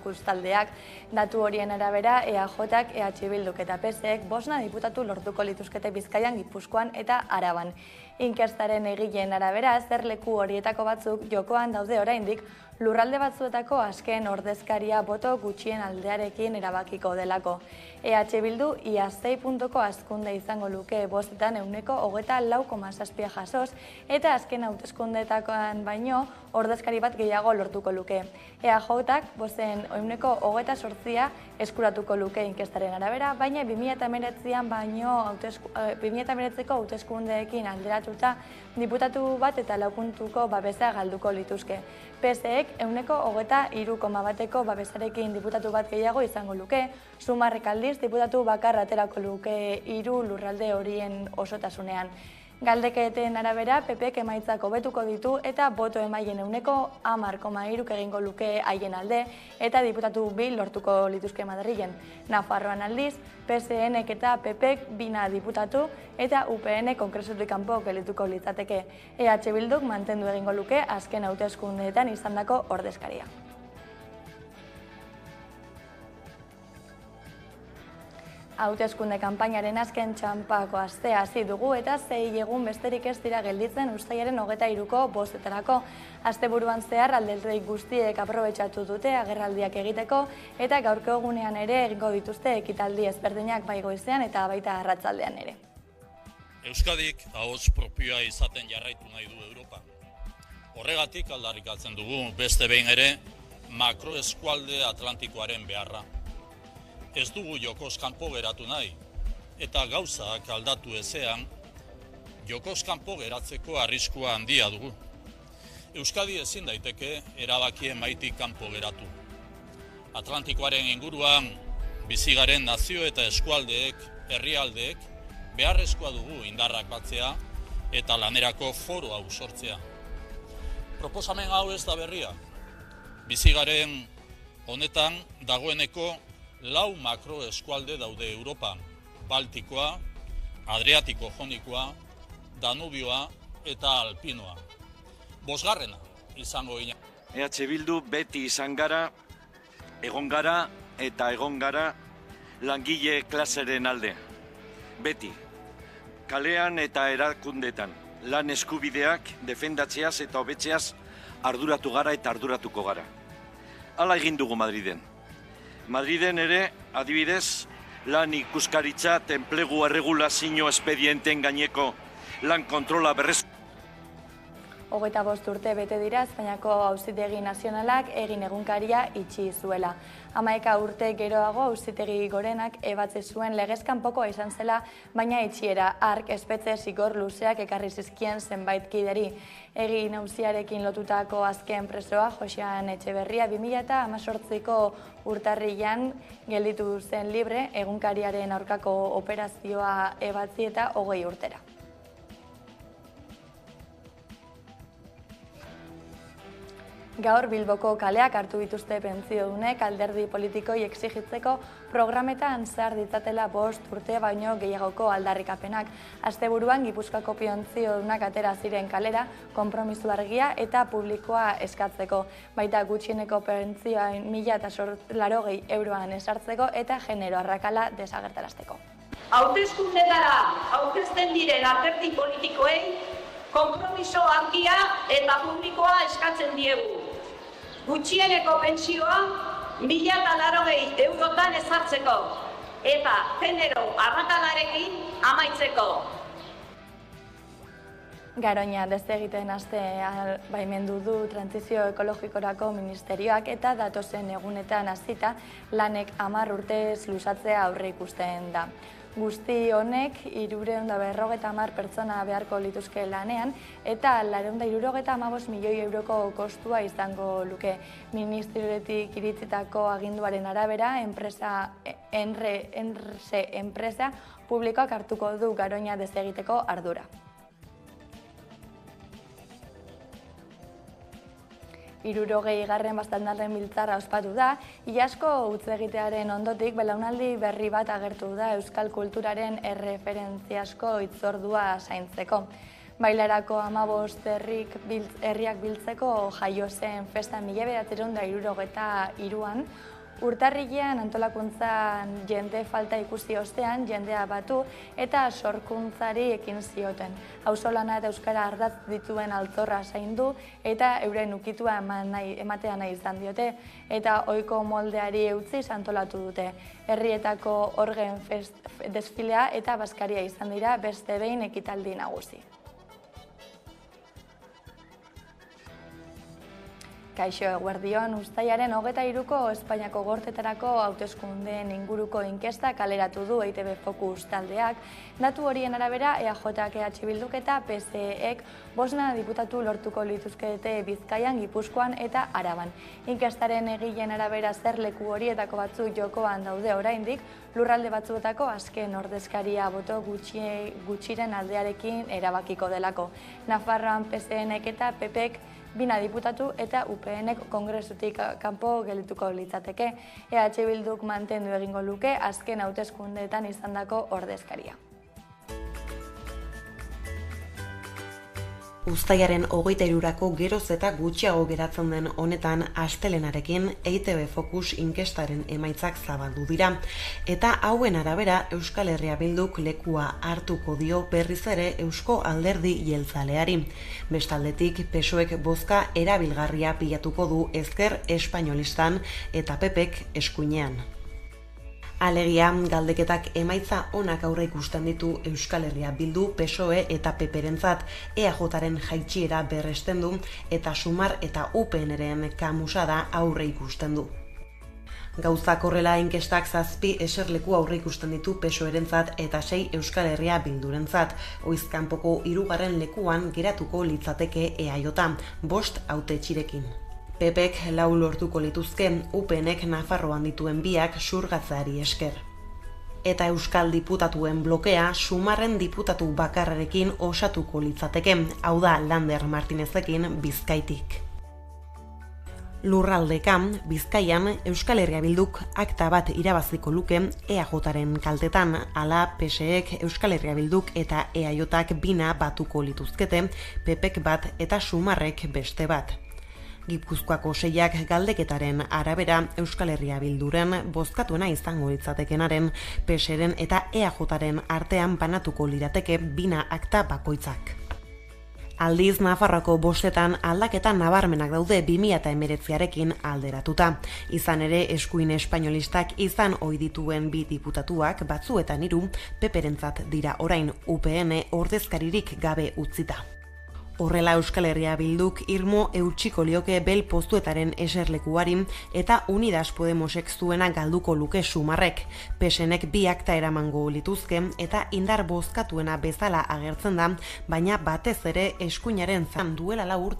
ikustaldeak. Datu horien arabera, EAJak, EH Bilduk eta PSek 5 diputatu lortuko lituzkete Bizkaian, Gipuzkoan eta Araban. Inkestaren egileen arabera, zer leku horietako batzuk jokoan daude oraindik, lurralde batzuetako azken ordezkaria boto gutxien aldearekin erabakiko delako. EH Bildu ia 6 puntuko hazkunde izango luke bostetan 24,7 jasoz eta azken hauteskundeetakoan baino ordezkari bat gehiago lortuko luke. EAJak bosten 28% eskuratuko luke inkestaren arabera, baina 2019ko hauteskundeekin alderatuta diputatu bat eta 4 puntuko babesa galduko lituzke. PSek 23,1ko babesarekin diputatu bat gehiago izango luke, sumarrek aldiz diputatu bakarra aterako luke 3 lurralde horien osotasunean. Galdeketen arabera, PPek emaitzak hobetuko ditu eta boto emailen 10,3 egingo luke haien alde eta diputatu 2 lortuko lituzke Madrilen. Nafarroan aldiz, PSNek eta PPek 2 diputatu eta UPN kongresutik kanpo gelituko litzateke. EH Bilduk mantendu egingo luke azken hauteskundeetan izandako ordezkaria. Hauteskunde kanpainaren azken txanpako astea hasi dugu eta 6 egun besterik ez dira gelditzen uztailaren 23ko bostetarako. Asteburuan zehar alderdi guztiek aprobetxatu dute agerraldiak egiteko eta gaurko egunean ere egingo dituzte ekitaldi ezberdinak bai goizean eta baita arratsaldean ere. Euskadik ahots propioa izaten jarraitu nahi du Europan. Horregatik aldarrikatzen dugu beste behin ere makroeskualde atlantikoaren beharra. Ez dugu jokoz kanpo geratu nahi, eta gauzak aldatu ezean, jokoz kanpo geratzeko arriskua handia dugu. Euskadi ezin daiteke erabakien maitik kanpo geratu. Atlantikoaren inguruan bizigaren nazio eta eskualdeek, herrialdeek, beharrezkoa dugu indarrak batzea eta lanerako foro hau sortzea. Proposamen hau ez da berria. Bizigaren honetan dagoeneko 4 makroeskualde daude Europan, Baltikoa, Adriatiko Jonikoa, Danubioa eta Alpinoa. 5. izango gina. EH Bildu beti izan gara, egon gara eta egon gara langile klaseren alde. Beti, kalean eta erakundetan, lan eskubideak defendatzeaz eta hobetzeaz arduratu gara eta arduratuko gara. Hala egin dugu Madriden. Madriden ere, adibidez, lan ikuskaritza, enplegu erregulazio espedienten gaineko lan kontrola berrez. 25 urte bete dira Espainiako Auzitegi Nazionalak egin egunkaria itxi zuela. 11 urte geroago Auzitegi Gorenak ebatzi zuen legez kanpokoa izan zela, baina itxiera hark espetxe zigor luzeak ekarri zizkien zenbait kideri. Egin auziarekin lotutako azken presoa, Josean Etxeberria, 2018ko urtarrilan gelditu zen libre, egunkariaren aurkako operazioa ebatzi eta 20 urtera. Gaur Bilboko kaleak hartu dituzte pentsiodunek alderdi politikoi exigitzeko programetan zehar ditzatela 5 urte baino gehiagoko aldarrikapenak. Asteburuan Gipuzkoako pentsiodunak atera ziren kalera, konpromiso argia eta publikoa eskatzeko. Baita gutxieneko pentsioa 1.080 euroan esartzeko eta genero arrakala desagertarazteko. Hauteskundetara aurkezten diren alderdi politikoei konpromiso argia eta publikoa eskatzen diegu. Gutxieneko pentsioa 1.080 eurotan ezartzeko eta genero arrakalarekin amaitzeko. Garoña desegiten hastea baimendu du Trantsizio Ekologikorako Ministerioak eta datozen egunetan hasita lanek 10 urtez luzatzea aurre ikusten da. Guzti honek 350 pertsona beharko lituzke lanean eta 475 milioi euroko kostua izango luke. Ministeriotik iritzitako aginduaren arabera, Enrese enpresa publikoak hartuko du Garoña desegiteko ardura. Garren Bastandarren biltzarra ospatu da, Iasko hutsegitearen ondotik belaunaldi berri bat agertu da euskal kulturaren erreferentziasko hitzordua zaintzeko. Bailarako 15 herriak biltzeko jaio zen festa 1963an Urtarrilean antolakuntzan jende falta ikusi ostean jendea batu eta sorkuntzari ekin zioten. Auzolana eta euskara ardatz dituen altzorra zaindu eta euren ukitua ematea nahi izan diote eta ohiko moldeari eutziz antolatu dute. Herrietako orgen desfilea eta bazkaria izan dira beste behin ekitaldi nagusi. Kaixo, eguerdion, uztailaren 23ko Espainiako Gorteetarako hauteskundeen inguruko inkesta kaleratu du EITB Focus taldeak. Datu horien arabera, EAJak, EH Bilduk eta PSEek 5 diputatu lortuko lituzkete Bizkaian, Gipuzkoan eta Araban. Inkestaren egileen arabera zer leku horietako batzuk jokoan daude oraindik, lurralde batzuetako azken ordezkaria boto gutxiren aldearekin erabakiko delako. Nafarroan PSEnek eta PPek 2 diputatu eta UPNek kongresutik kanpo geldituko litzateke. EH Bilduk mantendu egingo luke azken hauteskundeetan izandako ordezkaria. Uztailaren 23rako geroz eta gutxiago geratzen den honetan astelenarekin EITB Focus inkestaren emaitzak zabaldu dira. Eta hauen arabera Euskal Herria Bilduk lekua hartuko dio berriz ere Eusko Alderdi Jeltzaleari. Bestaldetik PSOEk bozka erabilgarria pilatuko du Ezker Espainolistan eta PPek eskuinean. Alegia, galdeketak emaitza onak aurre ikusten ditu Euskal Herria Bildu, PSOE eta PPrentzat, EAJaren jaitsiera berresten du eta Sumar eta UPNren kamusada aurre ikusten du. Gauzak horrela inkestak 7 eserleku aurre ikusten ditu PSOErentzat eta 6 Euskal Herria Bildurentzat. Oizkanpoko 3. lekuan geratuko litzateke EAJ, 5 hautetxirekin. PPek 4 lortuko lituzke, UPNek Nafarroan dituen 2 xurgatzeari esker. Eta Euskal diputatuen blokea Sumarren diputatu bakarrarekin osatuko litzateke, hau da Lander Martinezekin Bizkaitik. Lurraldeka, Bizkaian, Euskal Herria Bilduk akta bat irabaziko luke EAJaren kaltetan, ala PSEek Euskal Herria Bilduk eta EAJak 2 batuko lituzkete, PPek bat eta Sumarrek beste bat. Gipuzkoako 6ak galdeketaren arabera Euskal Herria Bilduren bozkatuena izango litzatekenaren PSeren eta EAJaren artean banatuko lirateke 2 akta bakoitzak. Aldiz, Nafarroako 5etan aldaketa nabarmenak daude 2019arekin alderatuta. Izan ere, eskuin espainolistak izan ohi dituen 2 diputatuak batzuetan 3 PPrentzat dira orain UPN ordezkaririk gabe utzita. Horrela Euskal Herria Bilduk irmo eutxiko lioke bel postuetaren eserlekuari eta Unidas Podemosek zuena galduko luke Sumarrek. PSenek 2 akta eramango lituzke eta indar bozkatuena bezala agertzen da, baina batez ere eskuinaren duela 4